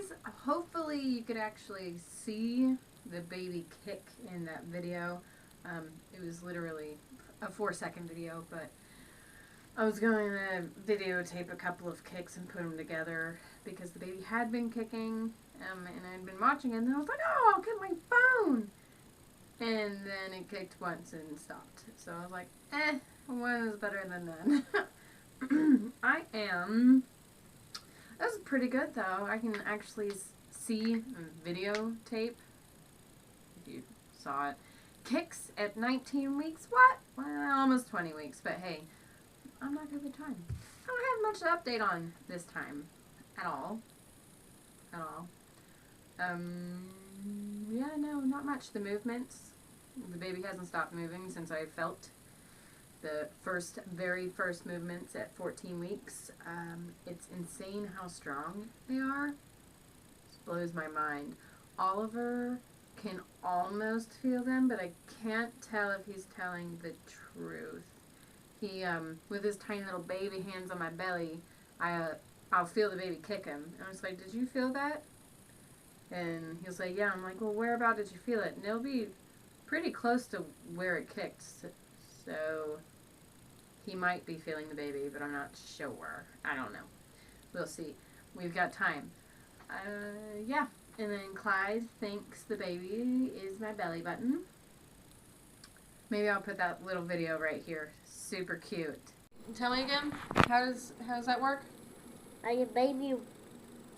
guys, hopefully you could actually see the baby kick in that video. It was literally a 4-second video, but I was going to videotape a couple of kicks and put them together because the baby had been kicking, and I'd been watching it, and then I was like, oh, I'll get my phone! And then it kicked once and stopped. So I was like, one is better than none. That was pretty good though. I can actually see videotape, if you saw it. Kicks at 19 weeks? What? Well, almost 20 weeks, but hey, I'm not having time. I don't have much to update on this time. At all. Yeah, no, not much. The movements. The baby hasn't stopped moving since I felt the very first movements at 14 weeks. It's insane how strong they are. It blows my mind. Oliver can almost feel them, but I can't tell if he's telling the truth. He, with his tiny little baby hands on my belly, I'll feel the baby kick him. And I was like, did you feel that? And he'll say, yeah. I'm like, well, where about did you feel it? And it'll be pretty close to where it kicked. So he might be feeling the baby, but I'm not sure. I don't know. We'll see. We've got time. Yeah. And then Clyde thinks the baby is my belly button. Maybe I'll put that little video right here. Super cute. Tell me again, how does that work? Your baby,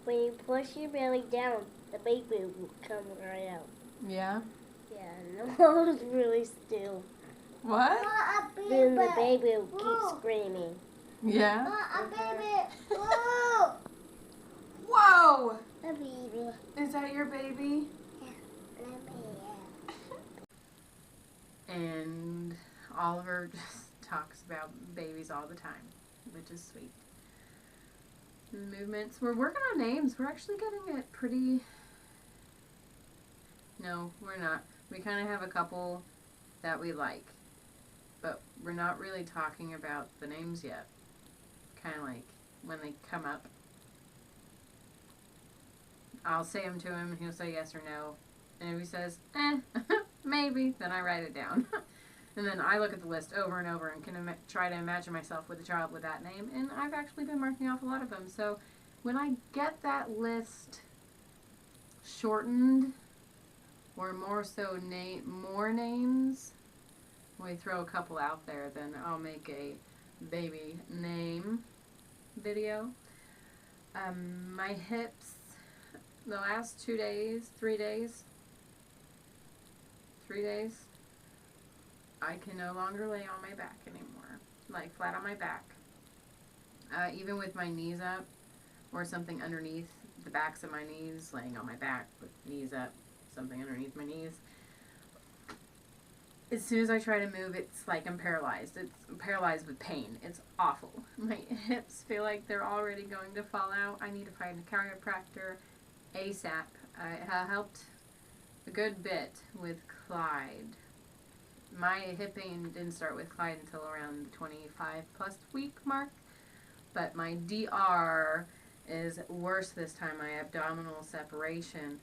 when you push your belly down, the baby will come right out. Yeah? Yeah, and the mom is really still. What? Then the baby will keep screaming. Yeah? Baby! Whoa! A baby. Is that your baby? Yeah. And Oliver just talks about babies all the time, which is sweet. Movements. We're working on names. We're actually getting it pretty... No, we're not. We kind of have a couple that we like, but we're not really talking about the names yet. Kind of like when they come up, I'll say them to him and he'll say yes or no. And if he says, maybe, then I write it down. And then I look at the list over and over and can try to imagine myself with a child with that name. And I've actually been marking off a lot of them. So when I get that list shortened, or more so more names, when we throw a couple out there, then I'll make a baby name video. My hips, the last 3 days, I can no longer lay on my back anymore, like flat on my back. Even with my knees up or something underneath the backs of my knees, laying on my back with knees up, something underneath my knees. As soon as I try to move, it's like I'm paralyzed. It's paralyzed with pain. It's awful. My hips feel like they're already going to fall out. I need to find a chiropractor ASAP. It helped a good bit with Clyde. My hip pain didn't start with Clyde until around the 25+ week mark, but my DR is worse this time, my abdominal separation,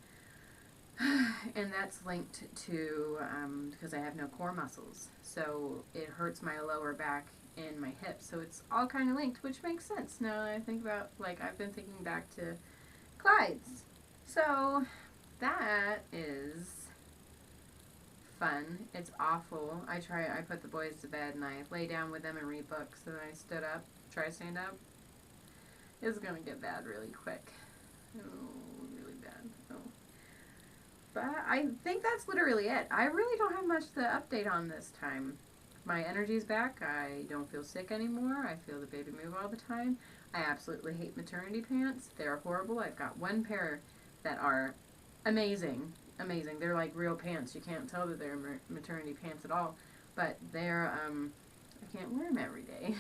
and that's linked to, because I have no core muscles, so it hurts my lower back and my hips, so it's all kind of linked, which makes sense now that I think about, like, I've been thinking back to Clyde's. So that is fun. It's awful. I put the boys to bed and I lay down with them and read books, and then I stood up, try to stand up. It's gonna get bad really quick. Oh, really bad. Oh. But I think that's literally it. I really don't have much to update on this time. My energy's back. I don't feel sick anymore. I feel the baby move all the time. I absolutely hate maternity pants. They're horrible. I've got one pair that are amazing. Amazing. They're like real pants. You can't tell that they're maternity pants at all. But they're, I can't wear them every day.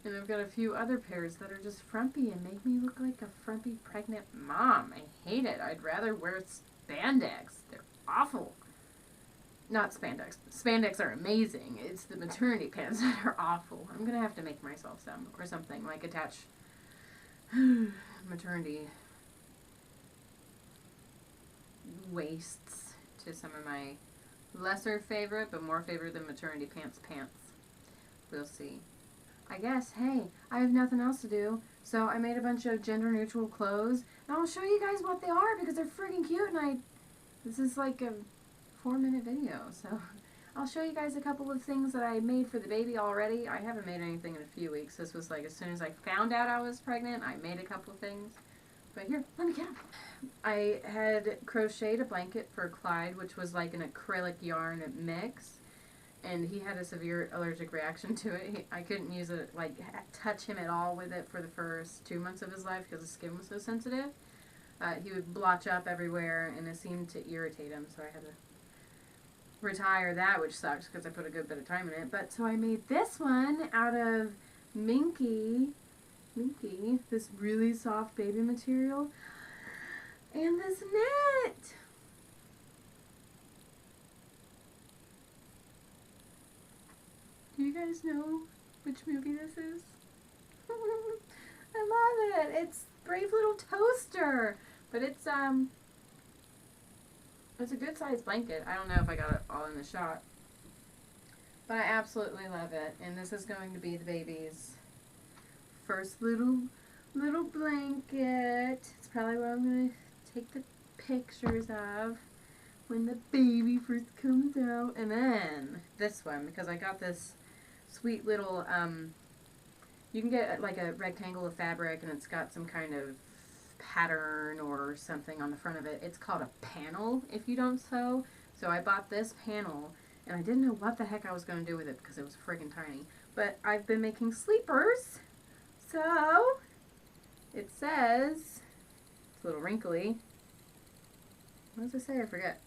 And I've got a few other pairs that are just frumpy and make me look like a frumpy pregnant mom. I hate it. I'd rather wear spandex. They're awful. Not spandex. Spandex are amazing. It's the maternity pants that are awful. I'm going to have to make myself some or something, like attach maternity waists to some of my lesser favorite, but more favorite than maternity pants. We'll see. I guess, hey, I have nothing else to do, so I made a bunch of gender neutral clothes, and I'll show you guys what they are because they're freaking cute, and this is like a 4-minute video, so I'll show you guys a couple of things that I made for the baby already. I haven't made anything in a few weeks. This was like as soon as I found out I was pregnant, I made a couple of things. But here, let me get them. I had crocheted a blanket for Clyde, which was like an acrylic yarn mix. And he had a severe allergic reaction to it. I couldn't use it, like, touch him at all with it for the first 2 months of his life because his skin was so sensitive. He would blotch up everywhere, and it seemed to irritate him, so I had to retire that, which sucks because I put a good bit of time in it. But so I made this one out of Minky, this really soft baby material, and this net. Do you guys know which movie this is? I love it. It's Brave Little Toaster, but it's a good sized blanket. I don't know if I got it all in the shot, but I absolutely love it. And this is going to be the baby's first little blanket. It's probably what I'm gonna take the pictures of when the baby first comes out. And then this one, because I got this sweet little, you can get like a rectangle of fabric and it's got some kind of pattern or something on the front of it. It's called a panel if you don't sew. So I bought this panel and I didn't know what the heck I was going to do with it because it was friggin' tiny. But I've been making sleepers. So it says, it's a little wrinkly. What does it say? I forget.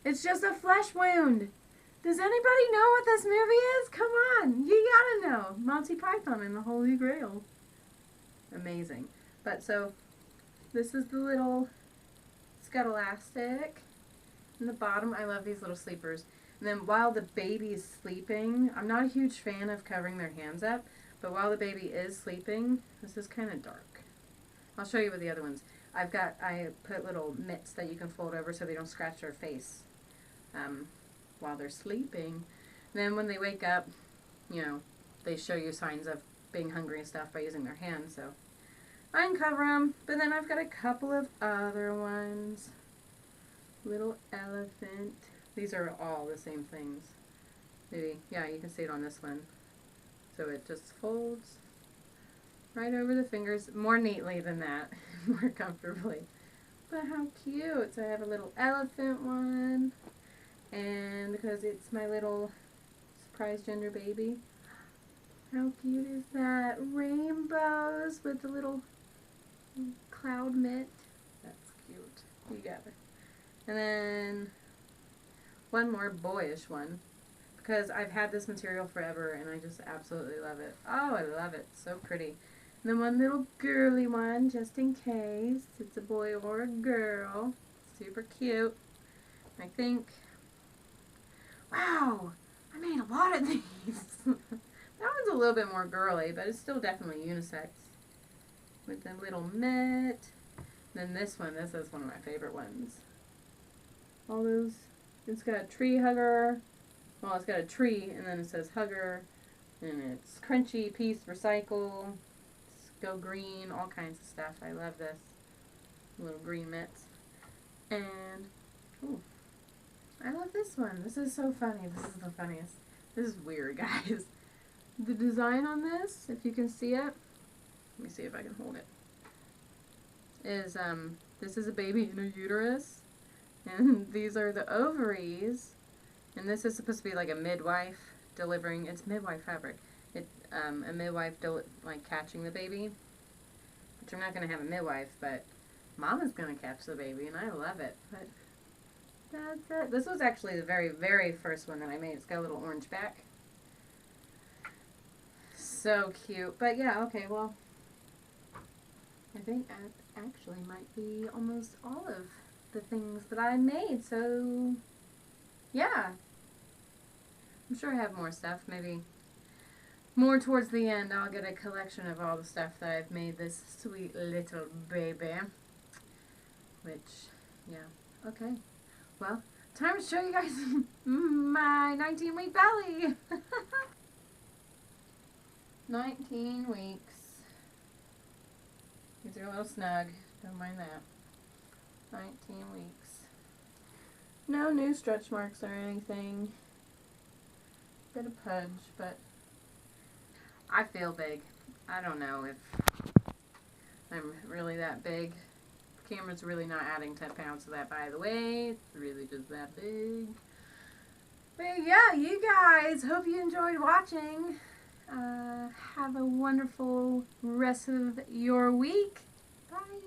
It's just a flesh wound. Does anybody know what this movie is? Come on, you gotta know. Monty Python and the Holy Grail. Amazing. But so, this is the little, it's got elastic in the bottom. I love these little sleepers. And then while the baby's sleeping, I'm not a huge fan of covering their hands up, but while the baby is sleeping, this is kind of dark. I'll show you with the other ones. I put little mitts that you can fold over so they don't scratch their face while they're sleeping. Then when they wake up, you know, they show you signs of being hungry and stuff by using their hands, so I uncover them. But then I've got a couple of other ones. Little elephant. These are all the same things. Maybe, yeah, you can see it on this one. So it just folds right over the fingers, more neatly than that, more comfortably. But how cute. So I have a little elephant one, and because it's my little surprise gender baby. How cute is that? Rainbows with the little cloud mitt. That's cute. You got it. And then one more boyish one, because I've had this material forever and I just absolutely love it. Oh, I love it. So pretty. And then one little girly one, just in case it's a boy or a girl. Super cute. I think, wow, I made a lot of these. That one's a little bit more girly, but it's still definitely unisex. With the little mitt. Then this one, this is one of my favorite ones. All those, it's got a tree hugger. Well, it's got a tree, and then it says hugger. And it's crunchy, piece, recycle. Go green, all kinds of stuff. I love this. Little green mitts. And, ooh, I love this one. This is so funny. This is the funniest. This is weird, guys. The design on this, if you can see it, let me see if I can hold it, is, this is a baby in a uterus. And these are the ovaries. And this is supposed to be like a midwife delivering, it's midwife fabric. A midwife like catching the baby, which I'm not going to have a midwife, but Mama's going to catch the baby, and I love it. But that's it. This was actually the very, very first one that I made. It's got a little orange back. So cute. But yeah, okay, well, I think that actually might be almost all of the things that I made. So yeah, I'm sure I have more stuff. Maybe more towards the end, I'll get a collection of all the stuff that I've made this sweet little baby. Which, yeah, Okay. Well, time to show you guys my 19-week belly. 19 weeks. These are a little snug. Don't mind that. 19 weeks. No new stretch marks or anything. Bit of pudge, but I feel big. I don't know if I'm really that big. The camera's really not adding 10 pounds to that, by the way. It's really just that big. But yeah, you guys, hope you enjoyed watching. Have a wonderful rest of your week. Bye.